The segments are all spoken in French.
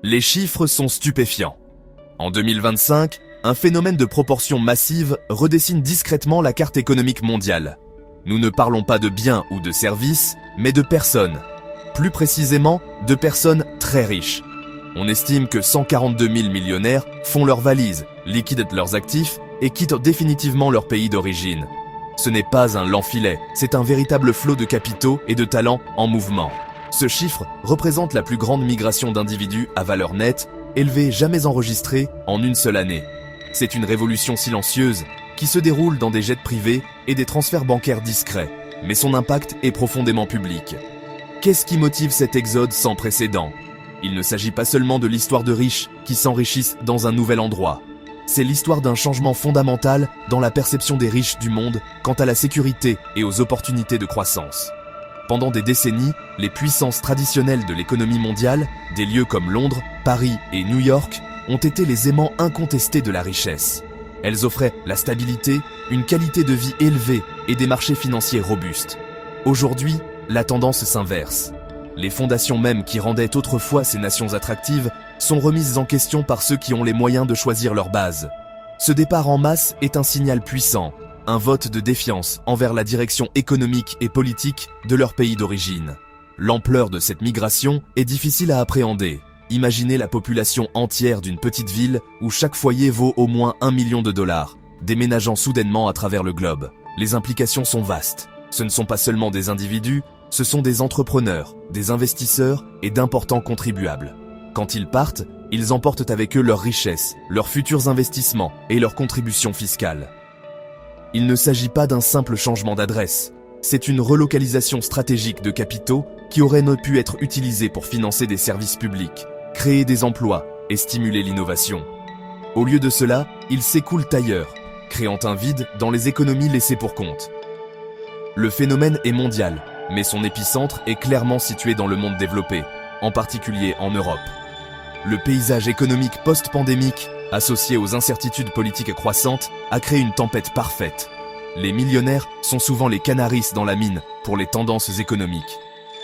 Les chiffres sont stupéfiants. En 2025, un phénomène de proportion massive redessine discrètement la carte économique mondiale. Nous ne parlons pas de biens ou de services, mais de personnes. Plus précisément, de personnes très riches. On estime que 142 000 millionnaires font leurs valises, liquident leurs actifs et quittent définitivement leur pays d'origine. Ce n'est pas un lent filet, c'est un véritable flot de capitaux et de talents en mouvement. Ce chiffre représente la plus grande migration d'individus à valeur nette, élevée jamais enregistrée en une seule année. C'est une révolution silencieuse qui se déroule dans des jets privés et des transferts bancaires discrets, mais son impact est profondément public. Qu'est-ce qui motive cet exode sans précédent ? Il ne s'agit pas seulement de l'histoire de riches qui s'enrichissent dans un nouvel endroit. C'est l'histoire d'un changement fondamental dans la perception des riches du monde quant à la sécurité et aux opportunités de croissance. Pendant des décennies, les puissances traditionnelles de l'économie mondiale, des lieux comme Londres, Paris et New York, ont été les aimants incontestés de la richesse. Elles offraient la stabilité, une qualité de vie élevée et des marchés financiers robustes. Aujourd'hui, la tendance s'inverse. Les fondations mêmes qui rendaient autrefois ces nations attractives sont remises en question par ceux qui ont les moyens de choisir leur base. Ce départ en masse est un signal puissant, un vote de défiance envers la direction économique et politique de leur pays d'origine. L'ampleur de cette migration est difficile à appréhender. Imaginez la population entière d'une petite ville où chaque foyer vaut au moins $1 million, déménageant soudainement à travers le globe. Les implications sont vastes. Ce ne sont pas seulement des individus, ce sont des entrepreneurs, des investisseurs et d'importants contribuables. Quand ils partent, ils emportent avec eux leurs richesses, leurs futurs investissements et leurs contributions fiscales. Il ne s'agit pas d'un simple changement d'adresse. C'est une relocalisation stratégique de capitaux qui auraient pu être utilisés pour financer des services publics, créer des emplois et stimuler l'innovation. Au lieu de cela, ils s'écoulent ailleurs, créant un vide dans les économies laissées pour compte. Le phénomène est mondial, mais son épicentre est clairement situé dans le monde développé, en particulier en Europe. Le paysage économique post-pandémique, associé aux incertitudes politiques croissantes, a créé une tempête parfaite. Les millionnaires sont souvent les canaris dans la mine pour les tendances économiques.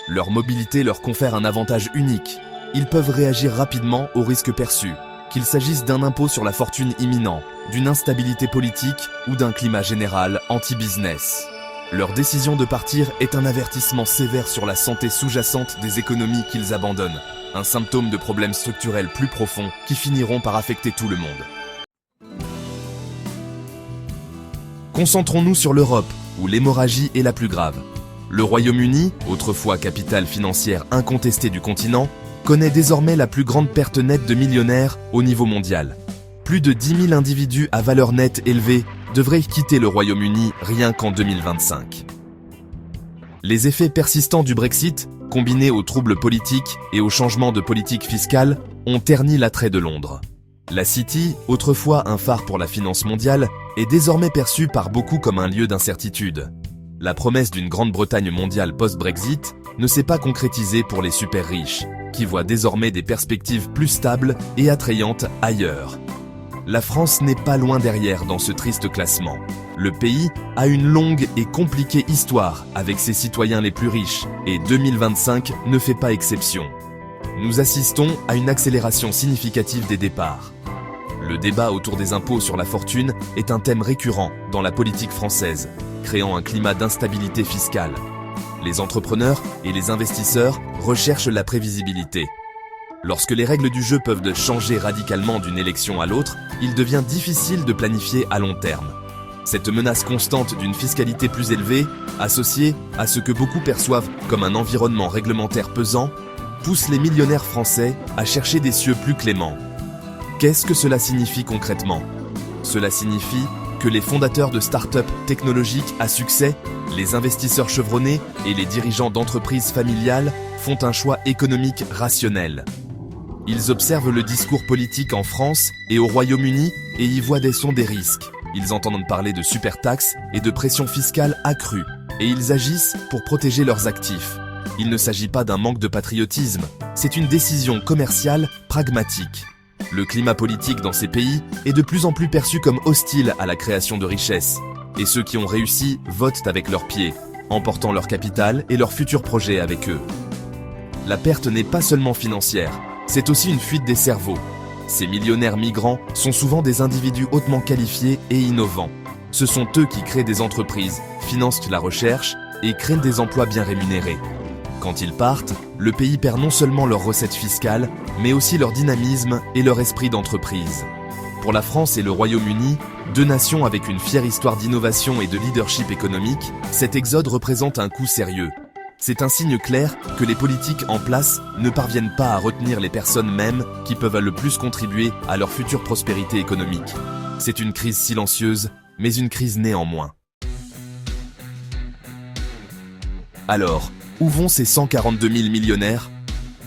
Leur mobilité leur confère un avantage unique. Ils peuvent réagir rapidement aux risques perçus, qu'il s'agisse d'un impôt sur la fortune imminent, d'une instabilité politique ou d'un climat général anti-business. Leur décision de partir est un avertissement sévère sur la santé sous-jacente des économies qu'ils abandonnent, un symptôme de problèmes structurels plus profonds qui finiront par affecter tout le monde. Concentrons-nous sur l'Europe, où l'hémorragie est la plus grave. Le Royaume-Uni, autrefois capitale financière incontestée du continent, connaît désormais la plus grande perte nette de millionnaires au niveau mondial. Plus de 10 000 individus à valeur nette élevée devraient quitter le Royaume-Uni rien qu'en 2025. Les effets persistants du Brexit, combinés aux troubles politiques et aux changements de politique fiscale, ont terni l'attrait de Londres. La City, autrefois un phare pour la finance mondiale, est désormais perçue par beaucoup comme un lieu d'incertitude. La promesse d'une Grande-Bretagne mondiale post-Brexit ne s'est pas concrétisée pour les super riches, qui voient désormais des perspectives plus stables et attrayantes ailleurs. La France n'est pas loin derrière dans ce triste classement. Le pays a une longue et compliquée histoire avec ses citoyens les plus riches, et 2025 ne fait pas exception. Nous assistons à une accélération significative des départs. Le débat autour des impôts sur la fortune est un thème récurrent dans la politique française, créant un climat d'instabilité fiscale. Les entrepreneurs et les investisseurs recherchent la prévisibilité. Lorsque les règles du jeu peuvent changer radicalement d'une élection à l'autre, il devient difficile de planifier à long terme. Cette menace constante d'une fiscalité plus élevée, associée à ce que beaucoup perçoivent comme un environnement réglementaire pesant, pousse les millionnaires français à chercher des cieux plus cléments. Qu'est-ce que cela signifie concrètement ? Cela signifie que les fondateurs de start-up technologiques à succès, les investisseurs chevronnés et les dirigeants d'entreprises familiales font un choix économique rationnel. Ils observent le discours politique en France et au Royaume-Uni et y voient des sons des risques. Ils entendent parler de super-taxes et de pression fiscale accrue, et ils agissent pour protéger leurs actifs. Il ne s'agit pas d'un manque de patriotisme, c'est une décision commerciale pragmatique. Le climat politique dans ces pays est de plus en plus perçu comme hostile à la création de richesses, et ceux qui ont réussi votent avec leurs pieds, emportant leur capital et leurs futurs projets avec eux. La perte n'est pas seulement financière, c'est aussi une fuite des cerveaux. Ces millionnaires migrants sont souvent des individus hautement qualifiés et innovants. Ce sont eux qui créent des entreprises, financent la recherche et créent des emplois bien rémunérés. Quand ils partent, le pays perd non seulement leurs recettes fiscales, mais aussi leur dynamisme et leur esprit d'entreprise. Pour la France et le Royaume-Uni, deux nations avec une fière histoire d'innovation et de leadership économique, cet exode représente un coup sérieux. C'est un signe clair que les politiques en place ne parviennent pas à retenir les personnes mêmes qui peuvent le plus contribuer à leur future prospérité économique. C'est une crise silencieuse, mais une crise néanmoins. Alors, où vont ces 142 000 millionnaires?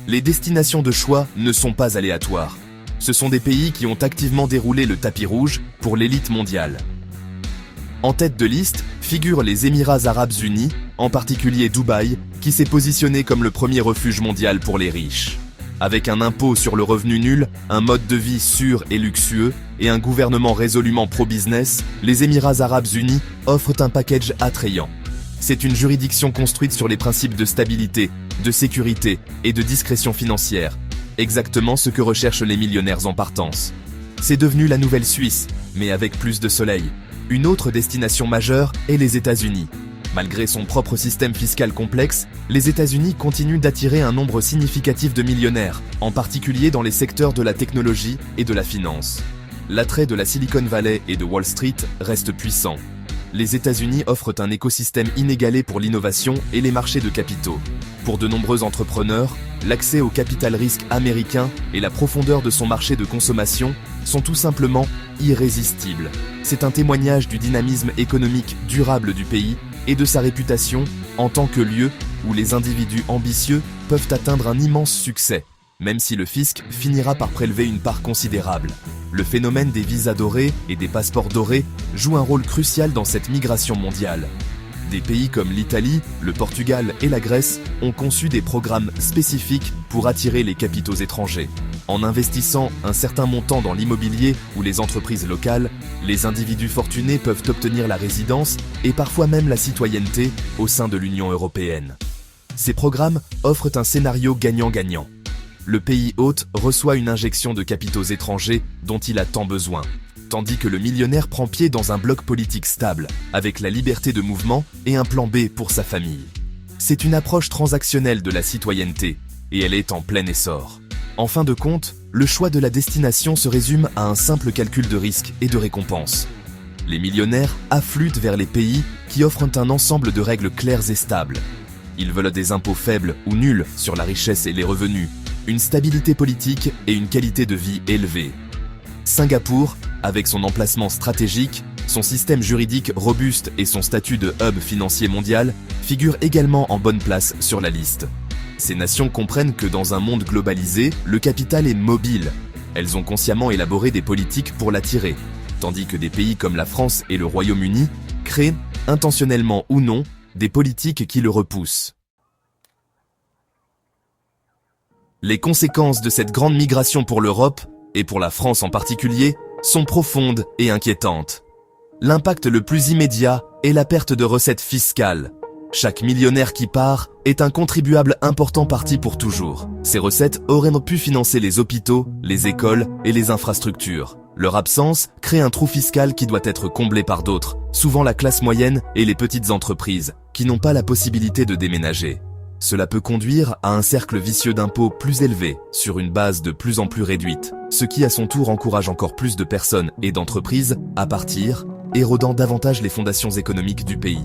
Les destinations de choix ne sont pas aléatoires. Ce sont des pays qui ont activement déroulé le tapis rouge pour l'élite mondiale. En tête de liste figurent les Émirats arabes unis, en particulier Dubaï, qui s'est positionné comme le premier refuge mondial pour les riches. Avec un impôt sur le revenu nul, un mode de vie sûr et luxueux, et un gouvernement résolument pro-business, les Émirats arabes unis offrent un package attrayant. C'est une juridiction construite sur les principes de stabilité, de sécurité et de discrétion financière, exactement ce que recherchent les millionnaires en partance. C'est devenu la nouvelle Suisse, mais avec plus de soleil. Une autre destination majeure est les États-Unis. Malgré son propre système fiscal complexe, les États-Unis continuent d'attirer un nombre significatif de millionnaires, en particulier dans les secteurs de la technologie et de la finance. L'attrait de la Silicon Valley et de Wall Street reste puissant. Les États-Unis offrent un écosystème inégalé pour l'innovation et les marchés de capitaux. Pour de nombreux entrepreneurs, l'accès au capital risque américain et la profondeur de son marché de consommation sont tout simplement irrésistibles. C'est un témoignage du dynamisme économique durable du pays et de sa réputation en tant que lieu où les individus ambitieux peuvent atteindre un immense succès, même si le fisc finira par prélever une part considérable. Le phénomène des visas dorés et des passeports dorés joue un rôle crucial dans cette migration mondiale. Des pays comme l'Italie, le Portugal et la Grèce ont conçu des programmes spécifiques pour attirer les capitaux étrangers. En investissant un certain montant dans l'immobilier ou les entreprises locales, les individus fortunés peuvent obtenir la résidence et parfois même la citoyenneté au sein de l'Union européenne. Ces programmes offrent un scénario gagnant-gagnant. Le pays hôte reçoit une injection de capitaux étrangers dont il a tant besoin, tandis que le millionnaire prend pied dans un bloc politique stable, avec la liberté de mouvement et un plan B pour sa famille. C'est une approche transactionnelle de la citoyenneté, et elle est en plein essor. En fin de compte, le choix de la destination se résume à un simple calcul de risque et de récompense. Les millionnaires affluent vers les pays qui offrent un ensemble de règles claires et stables. Ils veulent des impôts faibles ou nuls sur la richesse et les revenus, une stabilité politique et une qualité de vie élevée. Singapour, avec son emplacement stratégique, son système juridique robuste et son statut de hub financier mondial, figure également en bonne place sur la liste. Ces nations comprennent que dans un monde globalisé, le capital est mobile. Elles ont consciemment élaboré des politiques pour l'attirer, tandis que des pays comme la France et le Royaume-Uni créent, intentionnellement ou non, des politiques qui le repoussent. Les conséquences de cette grande migration pour l'Europe, et pour la France en particulier, sont profondes et inquiétantes. L'impact le plus immédiat est la perte de recettes fiscales. Chaque millionnaire qui part est un contribuable important parti pour toujours. Ces recettes auraient pu financer les hôpitaux, les écoles et les infrastructures. Leur absence crée un trou fiscal qui doit être comblé par d'autres, souvent la classe moyenne et les petites entreprises, qui n'ont pas la possibilité de déménager. Cela peut conduire à un cercle vicieux d'impôts plus élevé, sur une base de plus en plus réduite, ce qui à son tour encourage encore plus de personnes et d'entreprises à partir, érodant davantage les fondations économiques du pays.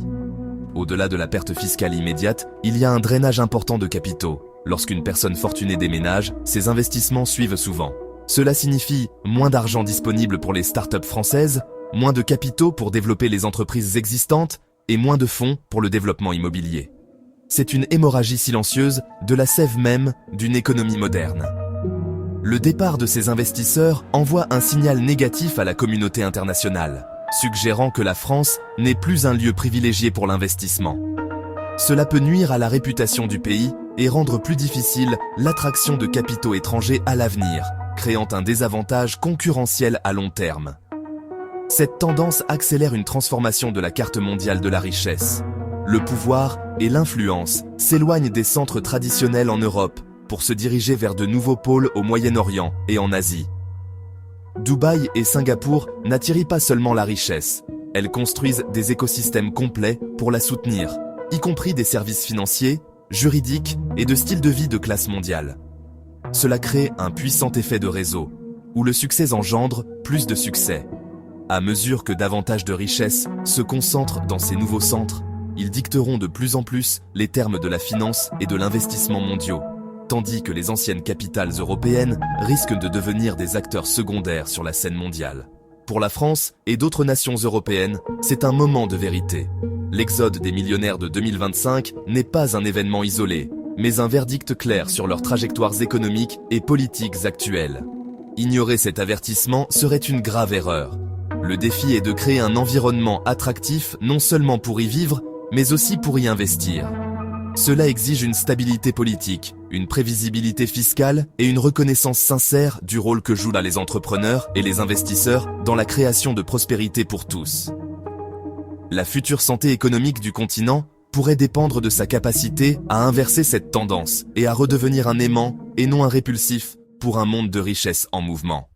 Au-delà de la perte fiscale immédiate, il y a un drainage important de capitaux. Lorsqu'une personne fortunée déménage, ses investissements suivent souvent. Cela signifie moins d'argent disponible pour les startups françaises, moins de capitaux pour développer les entreprises existantes et moins de fonds pour le développement immobilier. C'est une hémorragie silencieuse de la sève même d'une économie moderne. Le départ de ces investisseurs envoie un signal négatif à la communauté internationale, suggérant que la France n'est plus un lieu privilégié pour l'investissement. Cela peut nuire à la réputation du pays et rendre plus difficile l'attraction de capitaux étrangers à l'avenir, créant un désavantage concurrentiel à long terme. Cette tendance accélère une transformation de la carte mondiale de la richesse. Le pouvoir et l'influence s'éloignent des centres traditionnels en Europe, pour se diriger vers de nouveaux pôles au Moyen-Orient et en Asie. Dubaï et Singapour n'attirent pas seulement la richesse, elles construisent des écosystèmes complets pour la soutenir, y compris des services financiers, juridiques et de style de vie de classe mondiale. Cela crée un puissant effet de réseau, où le succès engendre plus de succès. À mesure que davantage de richesses se concentrent dans ces nouveaux centres, ils dicteront de plus en plus les termes de la finance et de l'investissement mondiaux, tandis que les anciennes capitales européennes risquent de devenir des acteurs secondaires sur la scène mondiale. Pour la France et d'autres nations européennes, c'est un moment de vérité. L'exode des millionnaires de 2025 n'est pas un événement isolé, mais un verdict clair sur leurs trajectoires économiques et politiques actuelles. Ignorer cet avertissement serait une grave erreur. Le défi est de créer un environnement attractif non seulement pour y vivre, mais aussi pour y investir. Cela exige une stabilité politique, une prévisibilité fiscale et une reconnaissance sincère du rôle que jouent là les entrepreneurs et les investisseurs dans la création de prospérité pour tous. La future santé économique du continent pourrait dépendre de sa capacité à inverser cette tendance et à redevenir un aimant et non un répulsif pour un monde de richesse en mouvement.